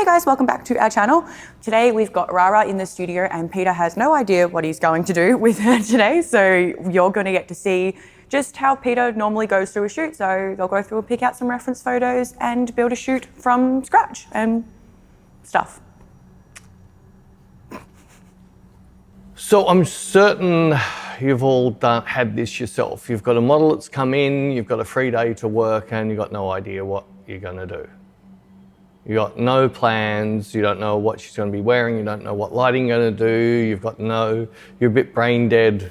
Hey guys, welcome back to our channel. Today we've got RaRa in the studio and Peter has no idea what he's going to do with her today. So you're going to get to see just how Peter normally goes through a shoot. So they'll go through and pick out some reference photos and build a shoot from scratch and stuff. So I'm certain you've all had this yourself. You've got a model that's come in, you've got a free day to work and you've got no idea what you're going to do. You got no plans, you don't know what she's going to be wearing, you don't know what lighting you're going to do, you're a bit brain dead.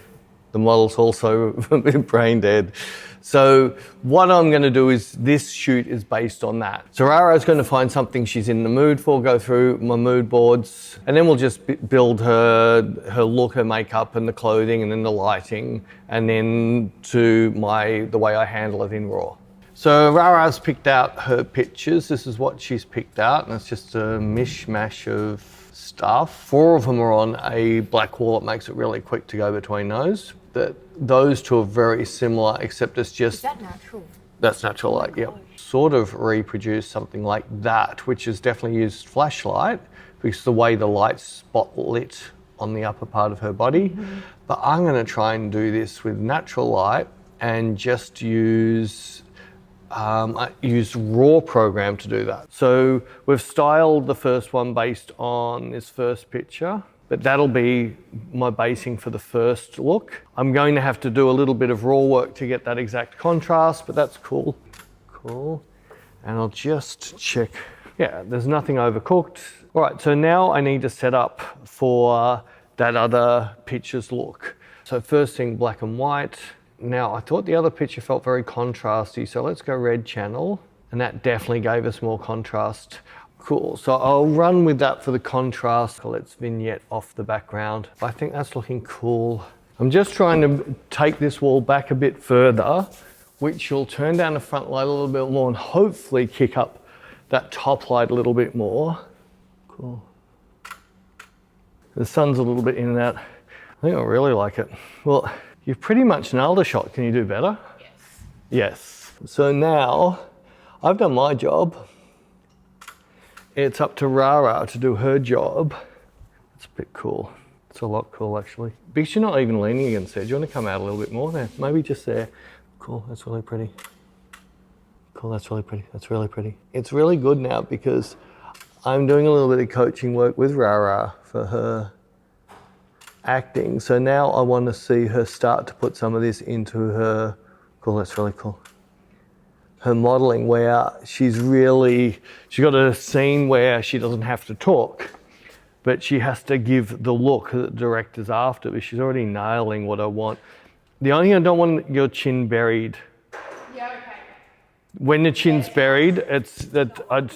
The model's also a bit brain dead. So what I'm going to do is, this shoot is based on that. So RaRa is going to find something she's in the mood for, go through my mood boards, and then we'll just build her look, her makeup and the clothing and then the lighting, and then to the way I handle it in RAW. So RaRa's picked out her pictures. This is what she's picked out, and it's just a mishmash of stuff. 4 of them are on a black wall. It makes it really quick to go between those. Those two are very similar, except it's just... Is that natural? That's natural light, yeah. Sort of reproduce something like that, which has definitely used flashlight, because the way the light's spot lit on the upper part of her body. But I'm gonna try and do this with natural light and just use I used RAW program to do that. So we've styled the first one based on this first picture, but that'll be my basing for the first look. I'm going to have to do a little bit of RAW work to get that exact contrast, but that's cool. Cool. And I'll just check. Yeah, there's nothing overcooked. All right, so now I need to set up for that other picture's look. So first thing, black and white. Now, I thought the other picture felt very contrasty, so let's go red channel, and that definitely gave us more contrast. Cool, so I'll run with that for the contrast. Let's vignette off the background. I think that's looking cool. I'm just trying to take this wall back a bit further, which will turn down the front light a little bit more and hopefully kick up that top light a little bit more. Cool. The sun's a little bit in and out. I think I really like it. Well, you've pretty much nailed a shot. Can you do better? Yes. Yes. So now I've done my job. It's up to RaRa to do her job. It's a bit cool. It's a lot cool actually. Because you're not even leaning against there. Do you want to come out a little bit more there? Maybe just there. Cool, that's really pretty. Cool, that's really pretty. That's really pretty. It's really good now because I'm doing a little bit of coaching work with RaRa for her acting. So now I want to see her start to put some of this into her, cool, that's really cool. Her modeling where she's got a scene where she doesn't have to talk, but she has to give the look that the director's after, but she's already nailing what I want. The only thing I don't want your chin buried. Yeah, okay. When the chin's buried, it's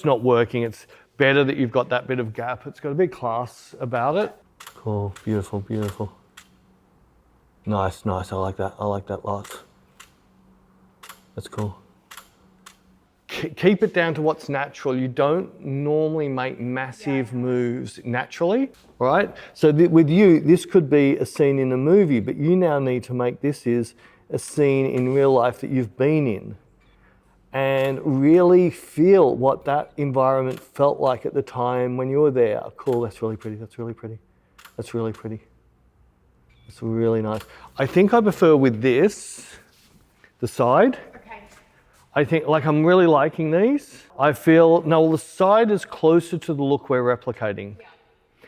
not working. It's better that you've got that bit of gap. It's got a bit of class about it. Cool, beautiful, beautiful. Nice, nice, I like that lot. That's cool. Keep it down to what's natural. You don't normally make massive moves naturally, right? So with you, this could be a scene in a movie, but you now need to make this is a scene in real life that you've been in and really feel what that environment felt like at the time when you were there. Cool, that's really pretty, that's really pretty. That's really pretty. It's really nice. I think I prefer with this, the side. Okay. I think, like, I'm really liking these. I feel, no, the side is closer to the look we're replicating. Yeah.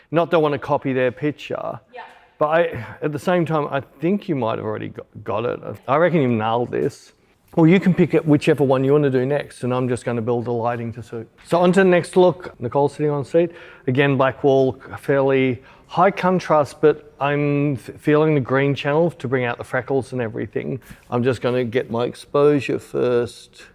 Not that I want to copy their picture. Yeah. But at the same time, I think you might have already got it. I reckon you've nailed this. Well, you can pick whichever one you want to do next, and I'm just going to build the lighting to suit. So on to the next look. Nicole's sitting on the seat. Again, black wall, fairly high contrast, but I'm feeling the green channel to bring out the freckles and everything. I'm just going to get my exposure first.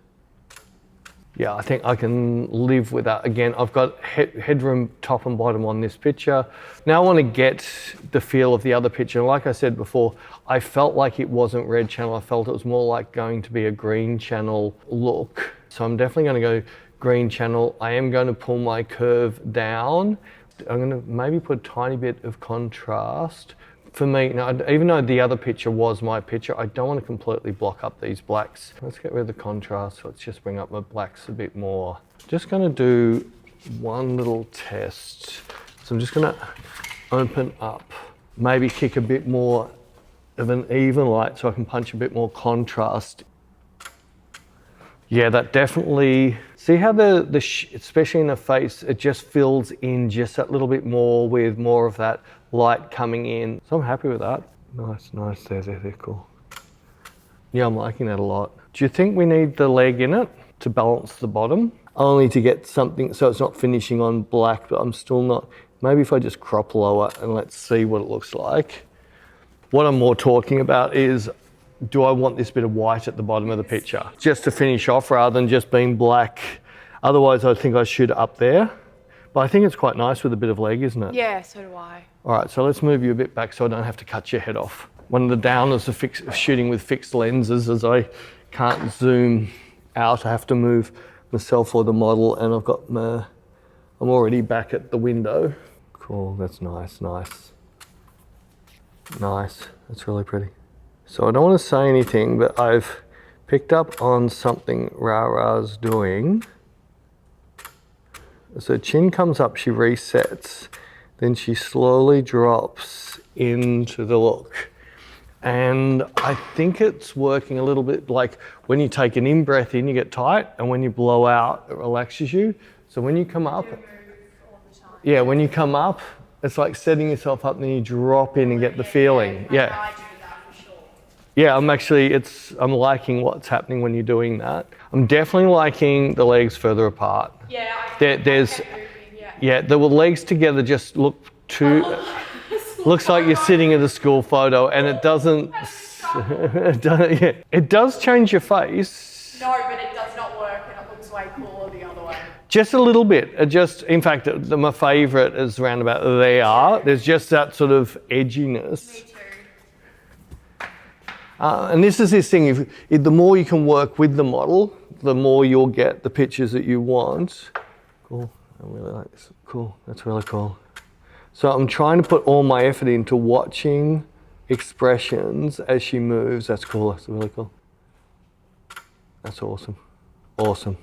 Yeah, I think I can live with that. Again, I've got headroom top and bottom on this picture. Now I want to get the feel of the other picture. And like I said before, I felt like it wasn't red channel. I felt it was more like going to be a green channel look. So I'm definitely going to go green channel. I am going to pull my curve down. I'm going to maybe put a tiny bit of contrast. For me, now, even though the other picture was my picture, I don't want to completely block up these blacks. Let's get rid of the contrast. Let's just bring up my blacks a bit more. Just going to do one little test. So I'm just gonna open up, maybe kick a bit more of an even light so I can punch a bit more contrast. Yeah, that definitely, see how especially in the face, it just fills in just that little bit more with more of that light coming in. So I'm happy with that. Nice, nice, there, cool. Yeah, I'm liking that a lot. Do you think we need the leg in it to balance the bottom? Only to get something, so it's not finishing on black, but I'm still not, maybe if I just crop lower and let's see what it looks like. What I'm more talking about is, do I want this bit of white at the bottom of the picture? Just to finish off rather than just being black. Otherwise, I think I should up there. But I think it's quite nice with a bit of leg, isn't it? Yeah, so do I. All right, so let's move you a bit back so I don't have to cut your head off. One of the downers of shooting with fixed lenses is I can't zoom out. I have to move myself or the model, and I've got I'm already back at the window. Cool, that's nice, nice. Nice, that's really pretty. So I don't want to say anything, but I've picked up on something RaRa's doing. So chin comes up, she resets, then she slowly drops into the look. And I think it's working a little bit like when you take an in-breath in, you get tight, and when you blow out, it relaxes you. So when you come up, yeah, when you come up, it's like setting yourself up and then you drop in and get the feeling. Yeah. Yeah, I'm liking what's happening when you're doing that. I'm definitely liking the legs further apart. Yeah, the legs together just look too, looks like you're sitting at a school photo, and it doesn't, it does change your face. No, but it does not work, and it looks way cooler the other way. Just a little bit. In fact, my favourite is around about there. There's just that sort of edginess. Me too. And this is this thing, the more you can work with the model, the more you'll get the pictures that you want. Cool, I really like this. Cool, that's really cool. So I'm trying to put all my effort into watching expressions as she moves. That's cool, that's really cool. That's awesome, awesome.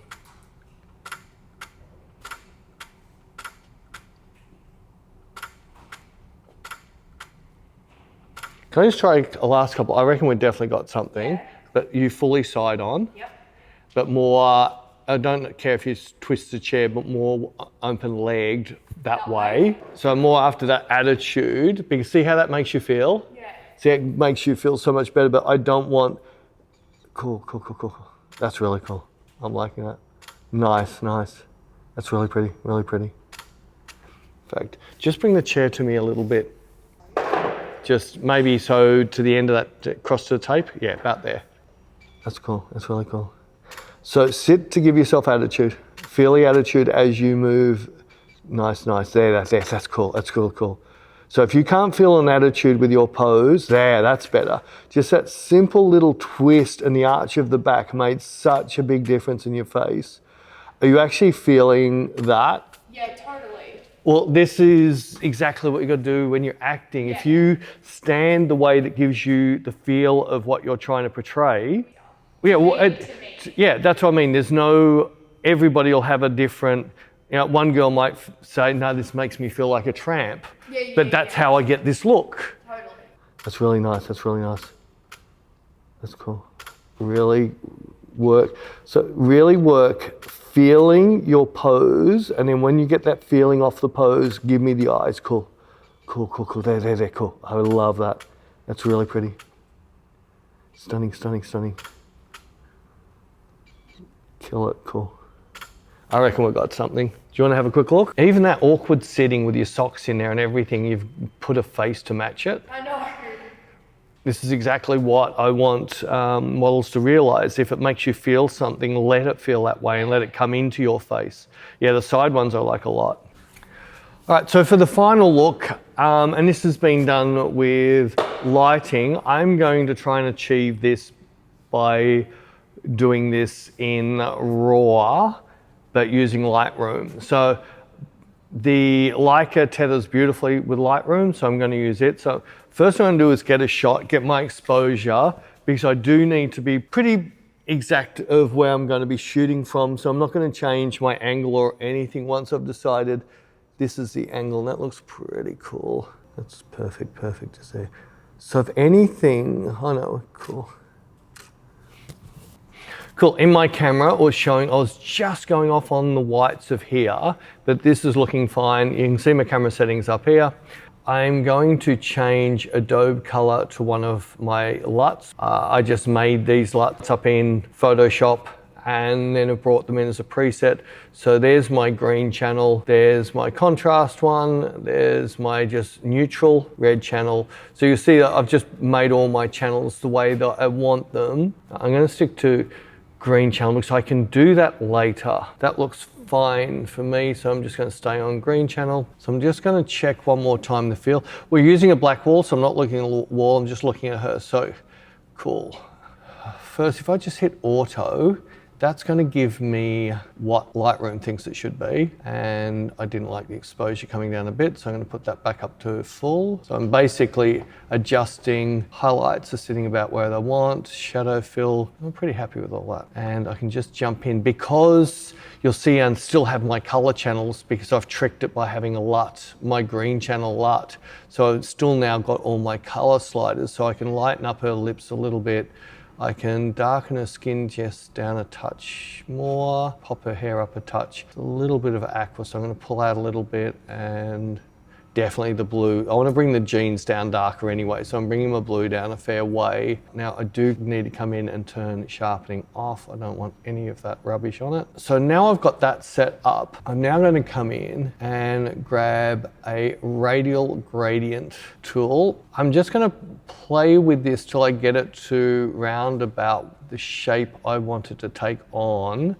Can I just try a last couple? I reckon we've definitely got something, but you fully side on. Yep. But more, I don't care if you twist the chair, but more open-legged that way. So more after that attitude, because see how that makes you feel? Yeah. See, it makes you feel so much better, but I don't want, cool. That's really cool. I'm liking that. Nice. That's really pretty, really pretty. In fact, just bring the chair to me a little bit. Just maybe so to the end of that, across to the tape. Yeah, about there. That's cool, that's really cool. So sit to give yourself attitude. Feel the attitude as you move. Nice, there, that's cool, that's cool. So if you can't feel an attitude with your pose, that's better. Just that simple little twist and the arch of the back made such a big difference in your face. Are you actually feeling that? Yeah, totally. Well, this is exactly what you got to do when you're acting. Yeah. If you stand the way that gives you the feel of what you're trying to portray, that's what I mean. There's everybody will have a different, one girl might say, no, this makes me feel like a tramp, but that's how I get this look. Totally. That's really nice, that's cool. Really work feeling your pose, and then when you get that feeling off the pose, give me the eyes. Cool. There, cool. I love that. That's really pretty. Stunning. Kill it, cool. I reckon we've got something. Do you want to have a quick look? Even that awkward sitting with your socks in there and everything, you've put a face to match it. I know. This is exactly what I want models to realize. If it makes you feel something, let it feel that way and let it come into your face. Yeah, the side ones I like a lot. All right, so for the final look, and this has been done with lighting, I'm going to try and achieve this by doing this in RAW, but using Lightroom. So the Leica tethers beautifully with Lightroom, so I'm going to use it. So first thing I'm going to do is get a shot, get my exposure, because I do need to be pretty exact of where I'm going to be shooting from. So I'm not going to change my angle or anything once I've decided this is the angle, and that looks pretty cool. That's perfect to see. So if anything, oh no, cool. Cool, in my camera it was showing, I was just going off on the whites of here, but this is looking fine. You can see my camera settings up here. I'm going to change Adobe color to one of my LUTs. I just made these LUTs up in Photoshop and then have brought them in as a preset. So there's my green channel, there's my contrast one, there's my just neutral red channel. So you see that I've just made all my channels the way that I want them. I'm gonna stick to green channel because I can do that later. That looks fine for me, so I'm just going to stay on green channel. So I'm just going to check one more time the feel. We're using a black wall, so I'm not looking at the wall, I'm just looking at her. So cool. First, if I just hit auto, that's going to give me what Lightroom thinks it should be. And I didn't like the exposure coming down a bit, so I'm going to put that back up to full. So I'm basically adjusting. Highlights are sitting about where they want. Shadow fill, I'm pretty happy with all that. And I can just jump in because you'll see I still have my color channels because I've tricked it by having a LUT, my green channel LUT. So I've still now got all my color sliders, so I can lighten up her lips a little bit. I can darken her skin just down a touch more, pop her hair up a touch. A little bit of aqua, so I'm going to pull out a little bit, and definitely the blue. I want to bring the jeans down darker anyway, so I'm bringing my blue down a fair way. Now I do need to come in and turn sharpening off. I don't want any of that rubbish on it. So now I've got that set up, I'm now going to come in and grab a radial gradient tool. I'm just going to play with this till I get it to round about the shape I want it to take on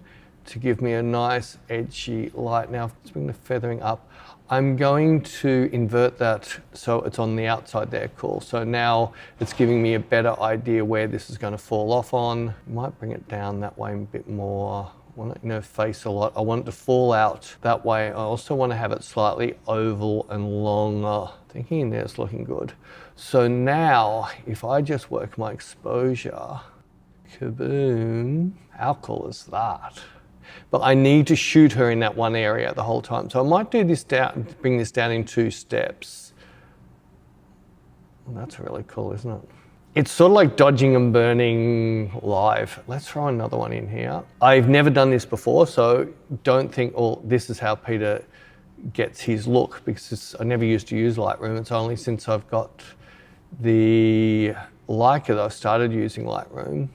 to give me a nice edgy light. Now let's bring the feathering up. I'm going to invert that so it's on the outside there, cool. So now it's giving me a better idea where this is going to fall off on. Might bring it down that way a bit more. I want it in her face a lot. I want it to fall out that way. I also want to have it slightly oval and longer. Thinking in there it's looking good. So now if I just work my exposure, kaboom, how cool is that? But I need to shoot her in that one area the whole time. So I might do this down, bring this down in 2 steps. Well, that's really cool, isn't it? It's sort of like dodging and burning live. Let's throw another one in here. I've never done this before, so don't think, oh, this is how Peter gets his look, because I never used to use Lightroom. It's only since I've got the Leica that I've started using Lightroom.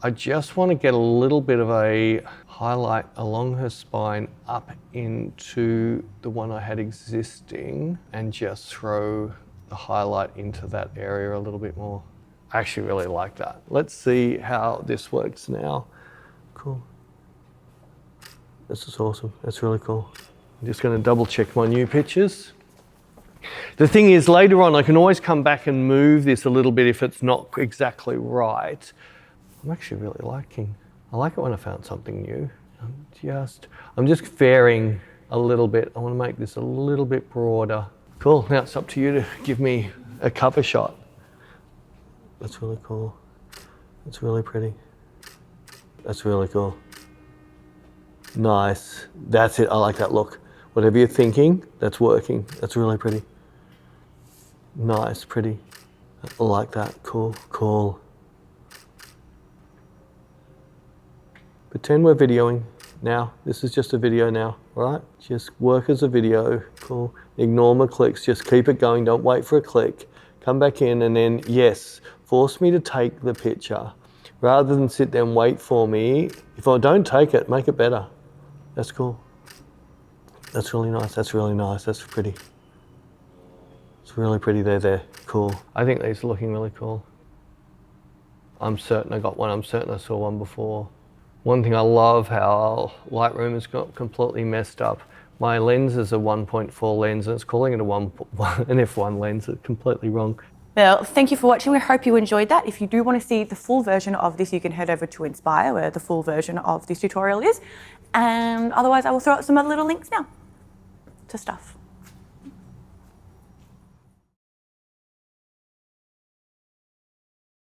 I just want to get a little bit of a highlight along her spine up into the one I had existing and just throw the highlight into that area a little bit more. I actually really like that. Let's see how this works now. Cool. This is awesome. That's really cool. I'm just going to double check my new pictures. The thing is, later on I can always come back and move this a little bit if it's not exactly right. I'm actually really liking. I like it when I found something new. I'm just varying a little bit. I want to make this a little bit broader. Cool, now it's up to you to give me a cover shot. That's really cool. That's really pretty. That's really cool. Nice, that's it, I like that look. Whatever you're thinking, that's working. That's really pretty. Nice, pretty. I like that, cool, cool. Pretend we're videoing now. This is just a video now, all right? Just work as a video, cool. Ignore my clicks, just keep it going, don't wait for a click. Come back in and then, yes, force me to take the picture. Rather than sit there and wait for me. If I don't take it, make it better. That's cool. That's really nice, that's really nice, that's pretty. It's really pretty there, cool. I think these are looking really cool. I'm certain I got one, I'm certain I saw one before. One thing I love how Lightroom has got completely messed up. My lens is a 1.4 lens and it's calling it an f1 lens. It's completely wrong. Well, thank you for watching. We hope you enjoyed that. If you do want to see the full version of this, you can head over to Inspire, where the full version of this tutorial is. And otherwise, I will throw out some other little links now to stuff.